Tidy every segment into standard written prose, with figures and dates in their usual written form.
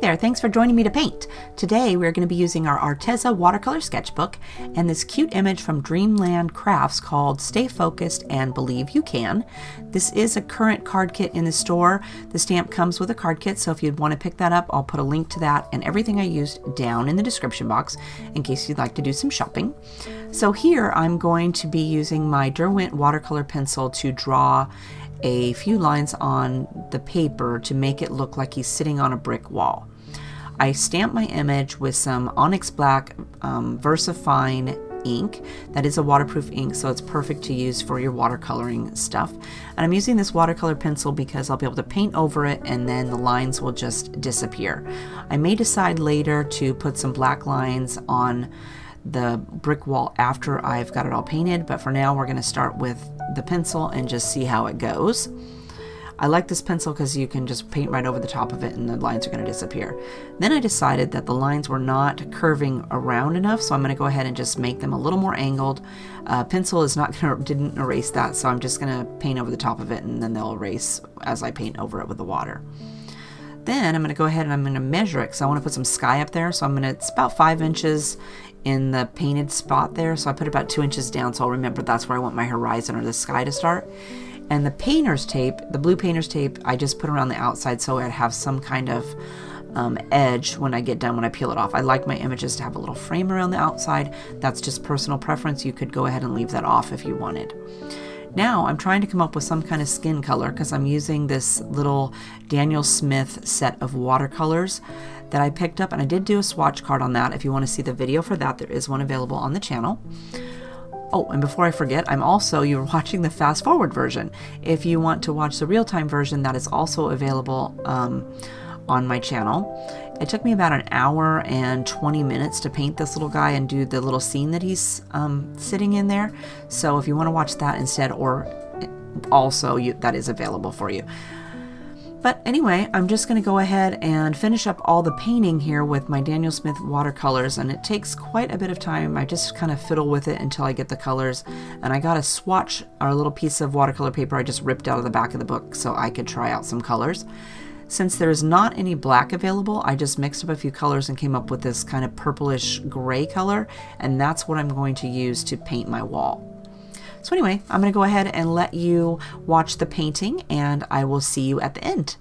there, thanks for joining me to paint. Today we're going to be using our Arteza watercolor sketchbook and this cute image from Dreamland Crafts called Stay Focused and Believe You Can. This is a current card kit in the store. The stamp comes with a card kit, so if you'd want to pick that up, I'll put a link to that and everything I used down in the description box in case you'd like to do some shopping. So here I'm going to be using my Derwent watercolor pencil to draw a few lines on the paper to make it look like he's sitting on a brick wall. I stamped my image with some Onyx Black VersaFine ink. That is a waterproof ink, so it's perfect to use for your watercoloring stuff. And I'm using this watercolor pencil because I'll be able to paint over it and then the lines will just disappear. I may decide later to put some black lines on the brick wall after I've got it all painted, but for now we're going to start with the pencil and just see how it goes. I like this pencil because you can just paint right over the top of it and the lines are going to disappear. Then I decided that the lines were not curving around enough, so I'm going to go ahead and just make them a little more angled. Pencil is not didn't erase that, so I'm just going to paint over the top of it and then they'll erase as I paint over it with the water. Then I'm going to go ahead and I'm going to measure it because I want to put some sky up there, so it's about 5 inches in the painted spot there, so I put about 2 inches down, so I'll remember that's where I want my horizon or the sky to start. And the painter's tape, the blue painter's tape, I just put around the outside so I'd have some kind of edge when I get done, when I peel it off. I like my images to have a little frame around the outside. That's just personal preference. You could go ahead and leave that off if you wanted. Now I'm trying to come up with some kind of skin color because I'm using this little Daniel Smith set of watercolors that I picked up, and I did do a swatch card on that. If you want to see the video for that, there is one available on the channel. Oh, and before I forget, you're watching the fast forward version. If you want to watch the real-time version, that is also available on my channel. It took me about an hour and 20 minutes to paint this little guy and do the little scene that he's sitting in there. So if you want to watch that instead, or also that is available for you. But anyway, I'm just going to go ahead and finish up all the painting here with my Daniel Smith watercolors, and it takes quite a bit of time. I just kind of fiddle with it until I get the colors, and I got a swatch, or a little piece of watercolor paper I just ripped out of the back of the book so I could try out some colors. Since there's not any black available, I just mixed up a few colors and came up with this kind of purplish gray color, and that's what I'm going to use to paint my wall. So anyway, I'm going to go ahead and let you watch the painting, and I will see you at the end.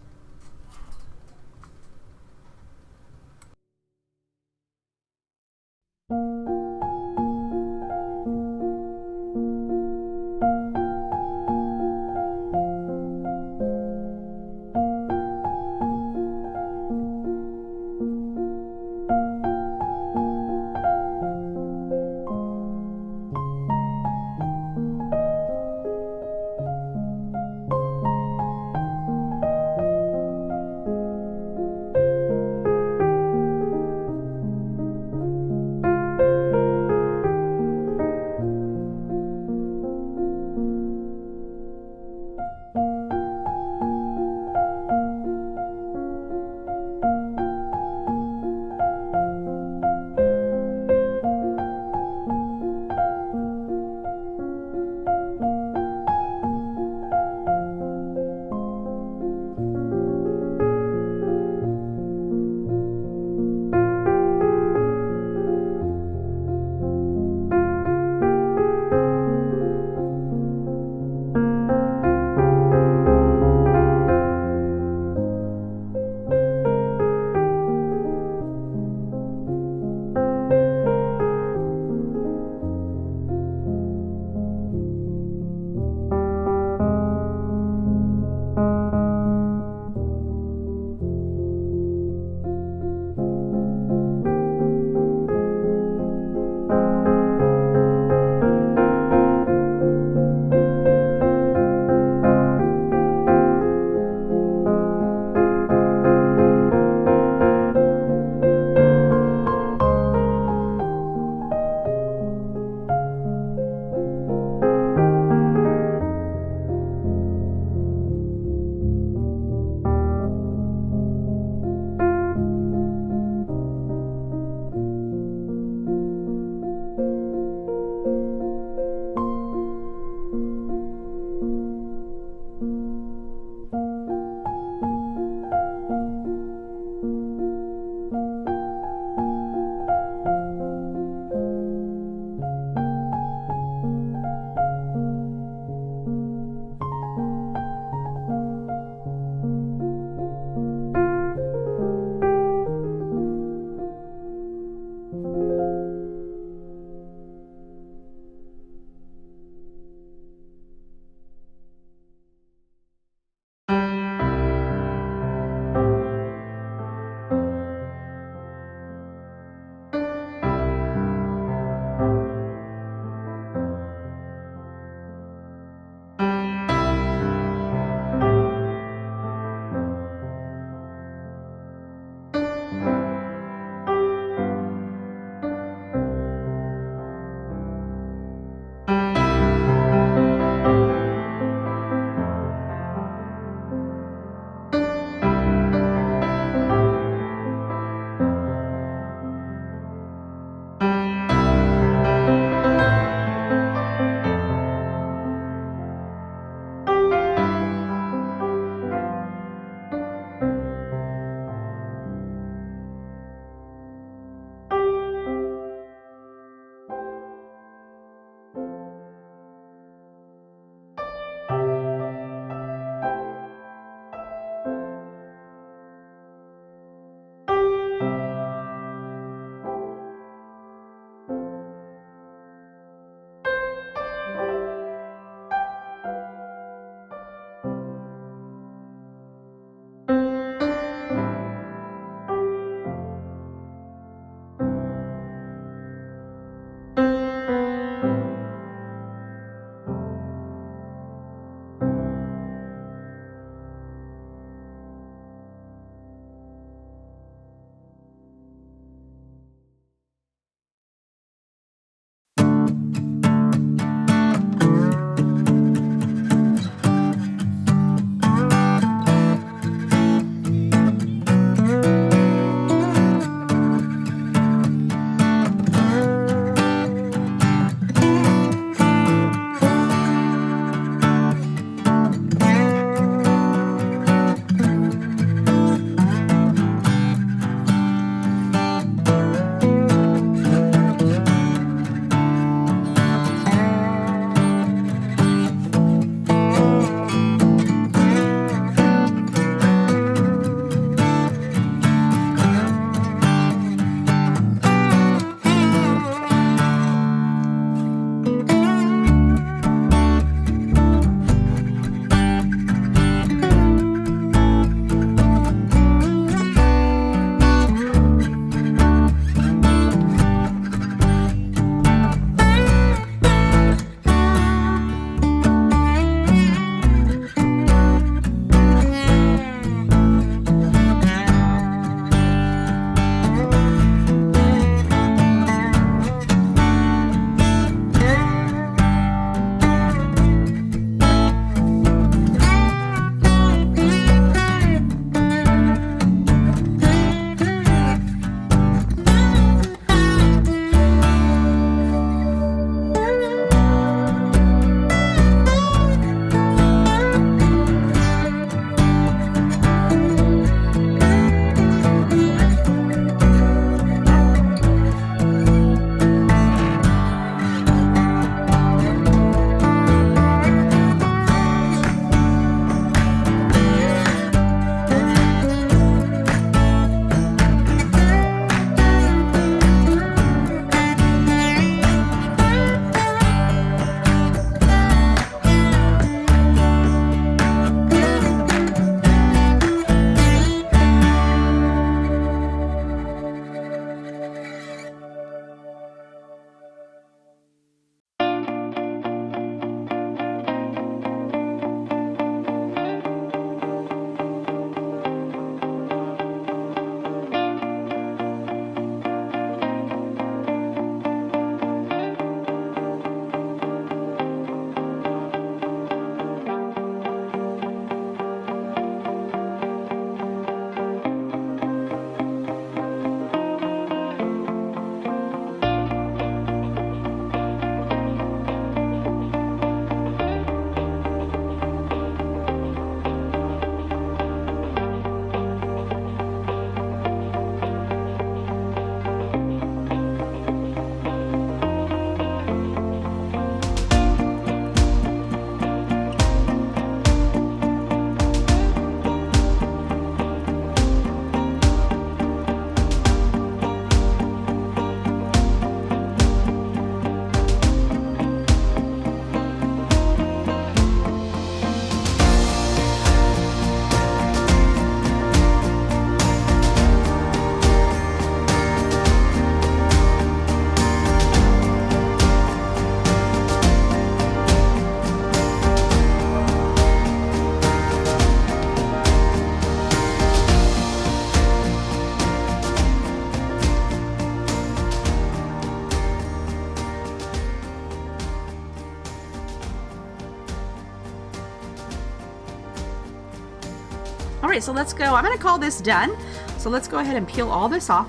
All right, so let's go. I'm gonna call this done. So let's go ahead and peel all this off.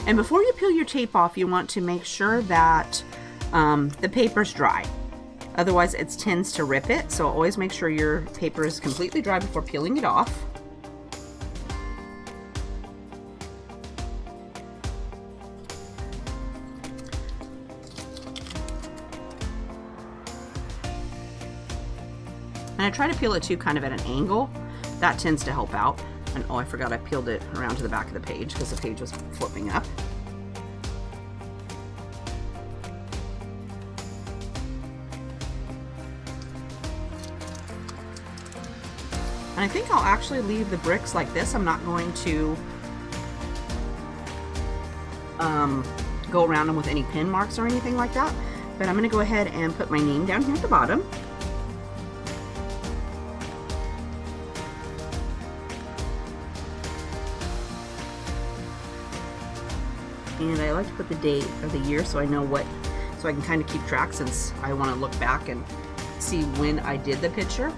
And before you peel your tape off, you want to make sure that the paper's dry. Otherwise it tends to rip it. So always make sure your paper is completely dry before peeling it off. And I try to peel it too kind of at an angle. That tends to help out. And oh, I forgot I peeled it around to the back of the page because the page was flipping up. And I think I'll actually leave the bricks like this. I'm not going to go around them with any pin marks or anything like that. But I'm going to go ahead and put my name down here at the bottom. And I like to put the date of the year so I know what, so I can kind of keep track since I want to look back and see when I did the picture.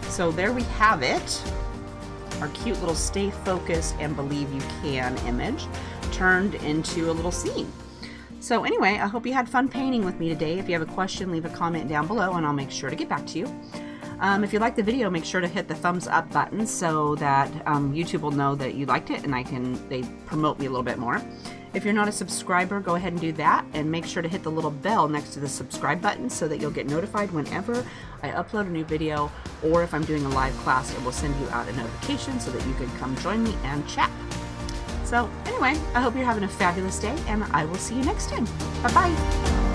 So there we have it. Our cute little stay focused and believe you can image turned into a little scene. So anyway, I hope you had fun painting with me today. If you have a question, leave a comment down below and I'll make sure to get back to you. If you liked the video, make sure to hit the thumbs up button so that YouTube will know that you liked it and they promote me a little bit more. If you're not a subscriber, go ahead and do that and make sure to hit the little bell next to the subscribe button so that you'll get notified whenever I upload a new video, or if I'm doing a live class, it will send you out a notification so that you can come join me and chat. So anyway, I hope you're having a fabulous day and I will see you next time. Bye-bye.